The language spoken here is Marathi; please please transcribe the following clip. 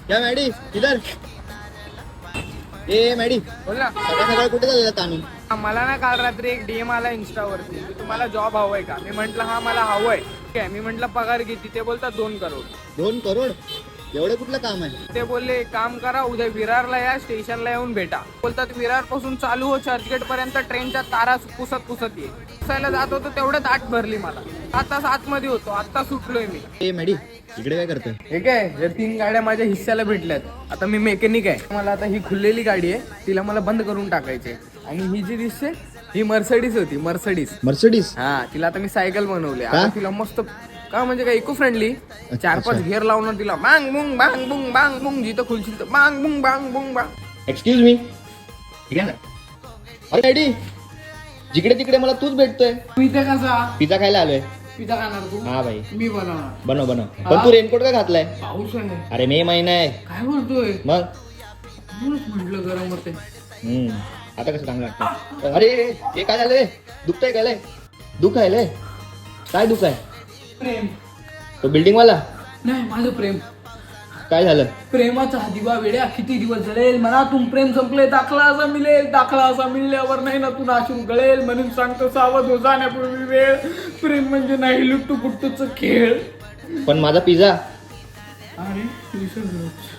क्या मॅडी इधर ए मॅडी बोल ना. सकाळ सकाळ कुठे चालला तानू? मला ना काल रात्री एक DM आला इंस्टावरती की तुम्हाला जॉब हवंय का. मी म्हंटल हा मला हवंय. ठीक आहे. मी म्हंटल पगार किती. ते बोलतात 2 करोड. 2 करोड एवढं कुठलं काम आहे? ते बोलले काम करा उद्या विरारला या स्टेशनला येऊन भेटा. बोलतात विरार पासून चालू हो चर्चगेट पर्यंत ट्रेनच्या तारा पुसत ये. पुसायला जात होतो तेवढ्यात आठ भरली मला. 7 तास आतमध्ये होतो. आता सुटलोय मी. ए मॅडी इकडे काय करतोय? हे काय या 3 गाड्या माझ्या हिस्स्याला भेटल्यात. आता मी मेकॅनिक आहे. मला आता ही खुललेली गाडी आहे तिला मला बंद करून टाकायची. आणि ही जी दिसते ही मर्सिडीज होती. मर्सिडीज हा तिला आता मी सायकल बनवली. आता तिला मस्त का म्हणजे काय इको फ्रेंडली 4-5 गिअर लावून तिला बांग बुंग बांग बुंग बांग बुंग जिथं खुलशील तर बांग बुंग बांग बुंग बांग. एक्सक्यूज मी ठीक आहे ना? अरे मॅडी जिकडे तिकडे मला तूच भेटतोय. तू इथे कसा पिझ्झा खायला आलोय. पिझ्झा खाणार तू? हा भाई मी बनवणार. बनव पण तू रेनकोट का घातलाय? पाऊस आहे. अरे मे महिना आहे. काय बोलतोय? मग म्हटलं गरम होते. आता कसं चांगलं वाटतं? अरे हे काय झालंय? दुखतंय काय? दुख आहे काय दुख आहे? प्रेम तो बिल्डिंग वाला नाही माझं प्रेम. काय झालं? प्रेमाचा दिवा वेड्या किती दिवस जळेल मनातून प्रेम संपले दाखला असा मिळेल. दाखला असा मिळल्यावर नाही ना तू अश्रू गळेल. म्हणून सांगतो सावध हो जाण्यापूर्वी वेळ. प्रेम म्हणजे नाही लुट्टू पुट्टूच खेळ. पण माझा पिझ्झा अरे विसरलोच.